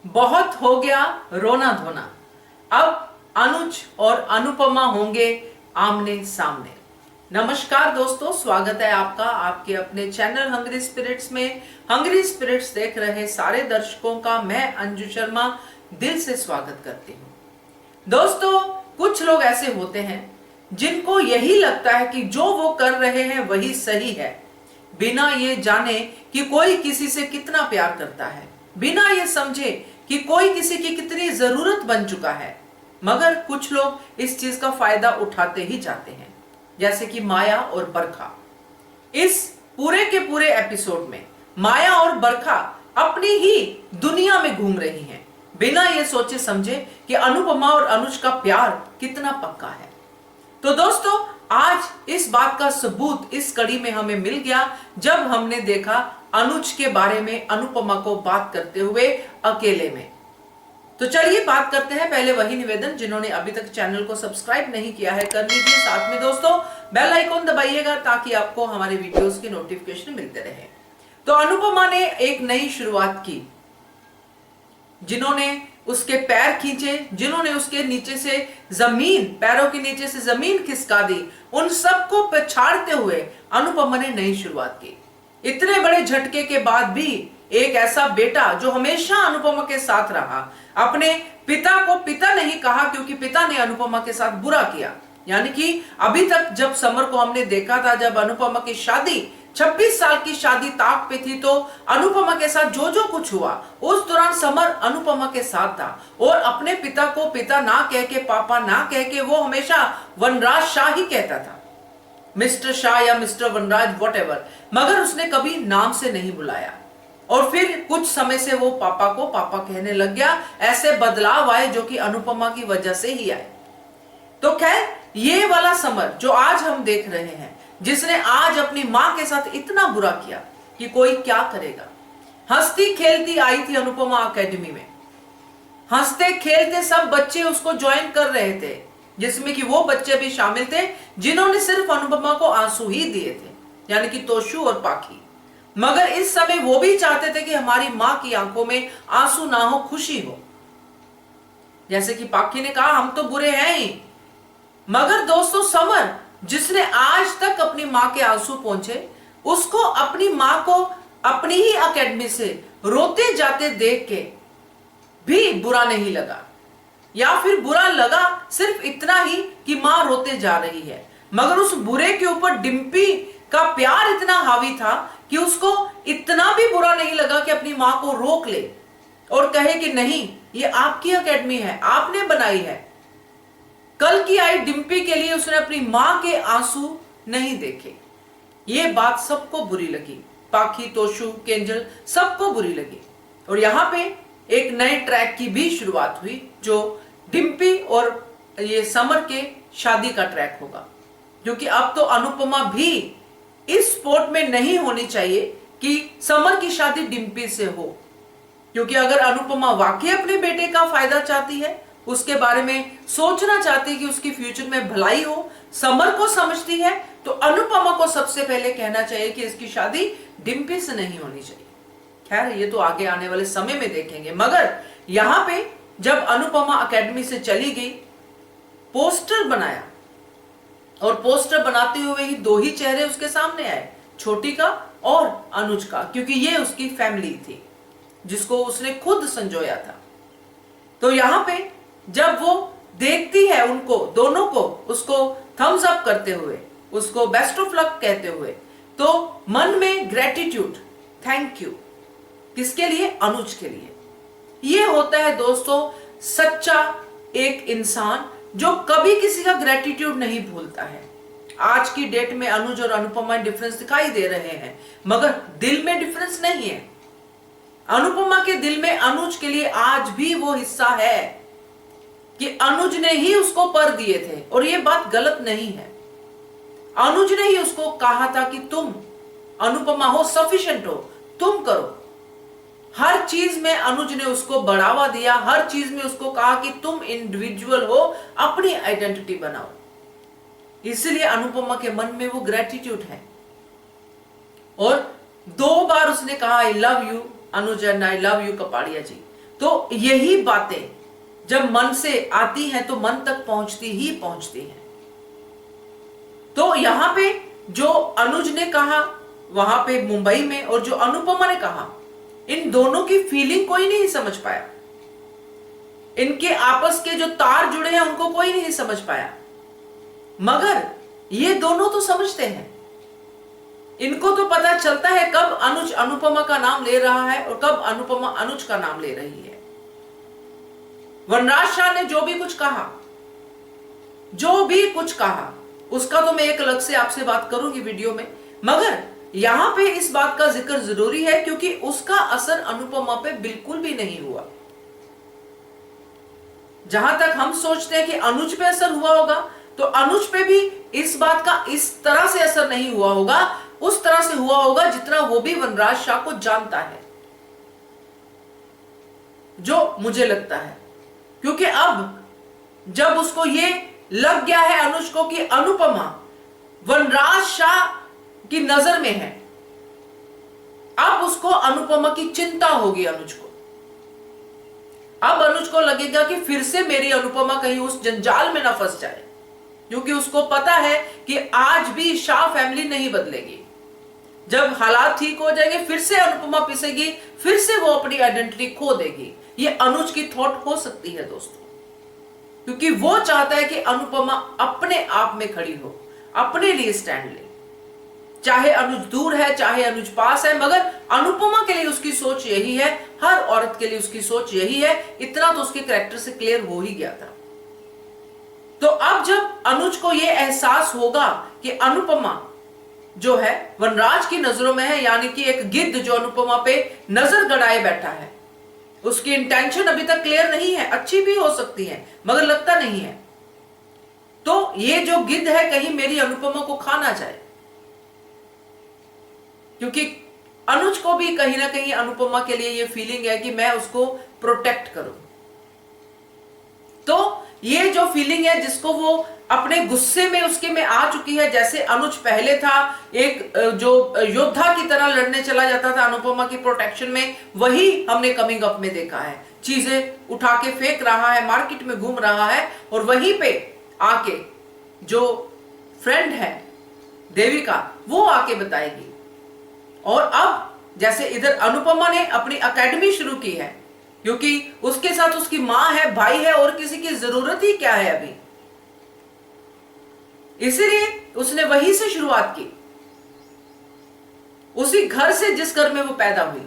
बहुत हो गया रोना धोना, अब अनुज और अनुपमा होंगे आमने सामने। नमस्कार दोस्तों, स्वागत है आपका आपके अपने चैनल हंग्री स्पिरिट्स में। हंग्री स्पिरिट्स देख रहे सारे दर्शकों का मैं अंजू शर्मा दिल से स्वागत करती हूँ। दोस्तों, कुछ लोग ऐसे होते हैं जिनको यही लगता है कि जो वो कर रहे हैं वही सही है, बिना ये जाने कि कोई किसी से कितना प्यार करता है, बिना ये समझे कि कोई किसी की कितनी जरूरत बन चुका है। मगर कुछ लोग इस चीज का फायदा उठाते ही जाते हैं, जैसे कि माया और बरखा। इस पूरे के पूरे एपिसोड में माया और बरखा अपनी ही दुनिया में घूम रही हैं, बिना ये सोचे समझे कि अनुपमा और अनुज का प्यार कितना पक्का है। तो दोस्तों, आज इस बात का सबूत इस कड़ी में हमें मिल गया जब हमने देखा अनुज के बारे में अनुपमा को बात करते हुए अकेले में। तो चलिए बात करते हैं। पहले वही निवेदन, जिन्होंने अभी तक चैनल को सब्सक्राइब नहीं किया है कर लीजिए, साथ में दोस्तों बेल आइकॉन दबाइएगा ताकि आपको हमारे वीडियोस की नोटिफिकेशन मिलते रहे। तो अनुपमा ने एक नई शुरुआत की, जिन्होंने उसके पैर खींचे, जिन्होंने उसके नीचे से जमीन, पैरों के नीचे से जमीन खिसका दी, उन सबको पछाड़ते हुए अनुपमा ने नई शुरुआत की। इतने बड़े झटके के बाद भी एक ऐसा बेटा जो हमेशा अनुपमा के साथ रहा, अपने पिता को पिता नहीं कहा क्योंकि पिता ने अनुपमा के साथ बुरा किया। यानी कि अभी तक जब समर को हमने देखा था, जब अनुपमा की शादी 26 साल की शादी ताक पे थी, तो अनुपमा के साथ जो जो कुछ हुआ उस दौरान समर अनुपमा के साथ था और अपने पिता को पिता ना कह के, पापा ना कह के, वो हमेशा वनराज शाह ही कहता था, मिस्टर शाह या मिस्टर वनराज व्हाटएवर, मगर उसने कभी नाम से नहीं बुलाया। और फिर कुछ समय से वो पापा को पापा कहने लग गया। ऐसे बदलाव आए जो कि अनुपमा की वजह से ही आए। तो खैर, ये वाला समर जो आज हम देख रहे हैं, जिसने आज अपनी मां के साथ इतना बुरा किया कि कोई क्या करेगा। हंसती खेलती आई थी अनुपमा एकेडमी में, हंसते खेलते सब बच्चे उसको ज्वाइन कर रहे थे, जिसमें कि वो बच्चे भी शामिल थे जिन्होंने सिर्फ अनुपमा को आंसू ही दिए थे, यानी कि तोशु और पाखी। मगर इस समय वो भी चाहते थे कि हमारी मां की आंखों में आंसू ना हो, खुशी हो। जैसे कि पाखी ने कहा, हम तो बुरे हैं ही। मगर दोस्तों, समर जिसने आज तक अपनी मां के आंसू पहुंचे, उसको अपनी मां को अपनी ही एकेडमी से रोते जाते देख के भी बुरा नहीं लगा, या फिर बुरा लगा सिर्फ इतना ही कि मां रोते जा रही है। मगर उस बुरे के ऊपर डिम्पी का प्यार इतना हावी था कि उसको इतना भी बुरा नहीं लगा कि अपनी मां को रोक ले और कहे कि नहीं, ये आपकी एकेडमी है, आपने बनाई है। कल की आई डिम्पी के लिए उसने अपनी मां के आंसू नहीं देखे। ये बात सबको बुरी लगी, पाखी, तोशु, केंजल, सबको बुरी लगी। और यहां पे एक नए ट्रैक की भी शुरुआत हुई, जो डिम्पी और ये समर के शादी का ट्रैक होगा। क्योंकि अब तो अनुपमा भी इस स्पोर्ट में नहीं होनी चाहिए कि समर की शादी डिम्पी से हो, क्योंकि अगर अनुपमा वाकई अपने बेटे का फायदा चाहती है, उसके बारे में सोचना चाहती है कि उसकी फ्यूचर में भलाई हो, समर को समझती है, तो अनुपमा को सबसे पहले कहना चाहिए कि इसकी शादी डिम्पी से नहीं होनी चाहिए। खैर, ये तो आगे आने वाले समय में देखेंगे। मगर यहां पे जब अनुपमा एकेडमी से चली गई, पोस्टर बनाया और पोस्टर बनाते हुए ही दो ही चेहरे उसके सामने आए, छोटी का और अनुज का, क्योंकि ये उसकी फैमिली थी जिसको उसने खुद संजोया था। तो यहां पे जब वो देखती है उनको दोनों को, उसको थम्स अप करते हुए, उसको बेस्ट ऑफ लक कहते हुए, तो मन में ग्रेटिट्यूड, थैंक यू, किसके लिए? अनुज के लिए। ये होता है दोस्तों सच्चा एक इंसान जो कभी किसी का ग्रेटिट्यूड नहीं भूलता है। आज की डेट में अनुज और अनुपमा डिफरेंस दिखाई दे रहे हैं, मगर दिल में डिफरेंस नहीं है। अनुपमा के दिल में अनुज के लिए आज भी वो हिस्सा है कि अनुज ने ही उसको पर दिए थे, और ये बात गलत नहीं है। अनुज ने ही उसको कहा था कि तुम अनुपमा हो, सफिशिएंट हो, तुम करो। हर चीज में अनुज ने उसको बढ़ावा दिया, हर चीज में उसको कहा कि तुम इंडिविजुअल हो, अपनी आइडेंटिटी बनाओ। इसलिए अनुपमा के मन में वो ग्रेटिट्यूड है। और 2 बार उसने कहा I love you Anuj and I love you Kapadia ji. तो यही बातें जब मन से आती हैं तो मन तक पहुंचती ही पहुंचती हैं। तो यहां पे जो अनुज ने कहा वहां पे मुंबई में, और जो अनुपमा ने कहा, इन दोनों की फीलिंग कोई नहीं समझ पाया। इनके आपस के जो तार जुड़े हैं उनको कोई नहीं समझ पाया, मगर ये दोनों तो समझते हैं। इनको तो पता चलता है कब अनुज अनुपमा का नाम ले रहा है और कब अनुपमा अनुज का नाम ले रही है। वनराज शाह ने जो भी कुछ कहा उसका तो मैं एक अलग से आपसे बात करूंगी वीडियो में, मगर यहां पे इस बात का जिक्र जरूरी है क्योंकि उसका असर अनुपमा पे बिल्कुल भी नहीं हुआ। जहां तक हम सोचते हैं कि अनुज पे असर हुआ होगा, तो अनुज पे भी इस बात का इस तरह से असर नहीं हुआ होगा, उस तरह से हुआ होगा जितना वो भी वनराज शाह को जानता है, जो मुझे लगता है। क्योंकि अब जब उसको ये लग गया है अनुज को कि अनुपमा वनराज शाह की नजर में है, अब उसको अनुपमा की चिंता होगी अनुज को। अब अनुज को लगेगा कि फिर से मेरी अनुपमा कहीं उस जंजाल में ना फंस जाए, क्योंकि उसको पता है कि आज भी शाह फैमिली नहीं बदलेगी। जब हालात ठीक हो जाएंगे फिर से अनुपमा पिसेगी, फिर से वो अपनी आइडेंटिटी खो देगी। ये अनुज की थॉट हो सकती है दोस्तों, क्योंकि वो चाहता है कि अनुपमा अपने आप में खड़ी हो, अपने लिए स्टैंड ले। चाहे अनुज दूर है, चाहे अनुज पास है, मगर अनुपमा के लिए उसकी सोच यही है, हर औरत के लिए उसकी सोच यही है। इतना तो उसके कैरेक्टर से क्लियर हो ही गया था। तो अब जब अनुज को यह एहसास होगा कि अनुपमा जो है वनराज की नजरों में है, यानी कि एक गिद्ध जो अनुपमा पे नजर गड़ाए बैठा है, उसकी इंटेंशन अभी तक क्लियर नहीं है, अच्छी भी हो सकती है मगर लगता नहीं है। तो ये जो गिद्ध है कहीं मेरी अनुपमा को खा ना जाए, क्योंकि अनुज को भी कहीं ना कहीं अनुपमा के लिए ये फीलिंग है कि मैं उसको प्रोटेक्ट करूं। तो ये जो फीलिंग है जिसको वो अपने गुस्से में उसके में आ चुकी है, जैसे अनुज पहले था एक जो योद्धा की तरह लड़ने चला जाता था अनुपमा की प्रोटेक्शन में, वही हमने कमिंग अप में देखा है। चीजें उठा के फेंक रहा है, मार्केट में घूम रहा है, और वहीं पे आके जो फ्रेंड है देविका वो आके बताएगी। और अब जैसे इधर अनुपमा ने अपनी एकेडमी शुरू की है, क्योंकि उसके साथ उसकी मां है, भाई है, और किसी की जरूरत ही क्या है अभी, इसीलिए उसने वहीं से शुरुआत की, उसी घर से जिस घर में वो पैदा हुई।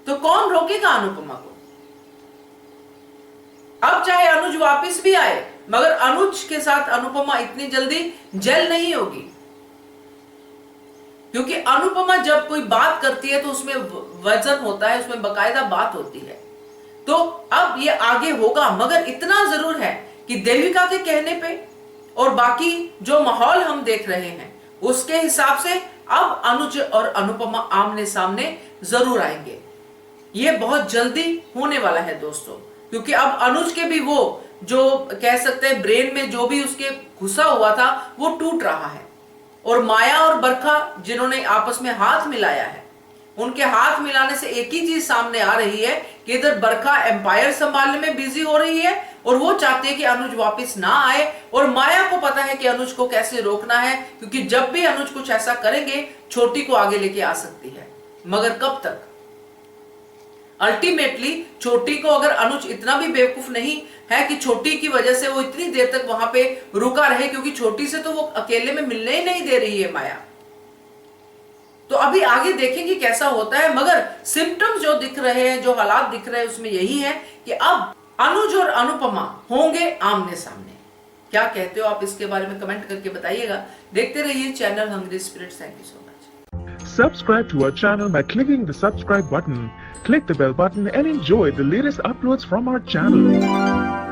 तो कौन रोकेगा अनुपमा को? अब चाहे अनुज वापस भी आए, मगर अनुज के साथ अनुपमा इतनी जल्दी जेल नहीं होगी, क्योंकि अनुपमा जब कोई बात करती है तो उसमें वजन होता है, उसमें बकायदा बात होती है। तो अब ये आगे होगा, मगर इतना जरूर है कि देविका के कहने पे और बाकी जो माहौल हम देख रहे हैं उसके हिसाब से अब अनुज और अनुपमा आमने सामने जरूर आएंगे। ये बहुत जल्दी होने वाला है दोस्तों, क्योंकि अब अनुज के भी वो जो कह सकते हैं ब्रेन में जो भी उसके घुसा हुआ था वो टूट रहा है, और माया और बरखा जिन्होंने आपस में हाथ मिलाया है, उनके हाथ मिलाने से एक ही चीज सामने आ रही है कि इधर बरखा एम्पायर संभालने में बिजी हो रही है और वो चाहती है कि अनुज वापस ना आए, और माया को पता है कि अनुज को कैसे रोकना है, क्योंकि जब भी अनुज कुछ ऐसा करेंगे छोटी को आगे लेके आ सकती है, मगर कब तक? अल्टीमेटली छोटी को अगर अनुज इतना भी बेवकूफ नहीं है कि छोटी की वजह से वो इतनी देर तक वहां पे रुका रहे, क्योंकि छोटी से तो वो अकेले में मिलने ही नहीं दे रही है माया। तो अभी आगे देखेंगे कैसा होता है, मगर सिम्टम्स जो दिख रहे हैं, जो हालात दिख रहे हैं, उसमें यही है कि अब अनुज और अनुपमा होंगे आमने सामने। क्या कहते हो आप इसके बारे में कमेंट करके बताइएगा। देखते रहिए channel hungry spirits. Thank you so much. Subscribe to our channel by clicking the subscribe button. Click the bell button and enjoy the latest uploads from our channel.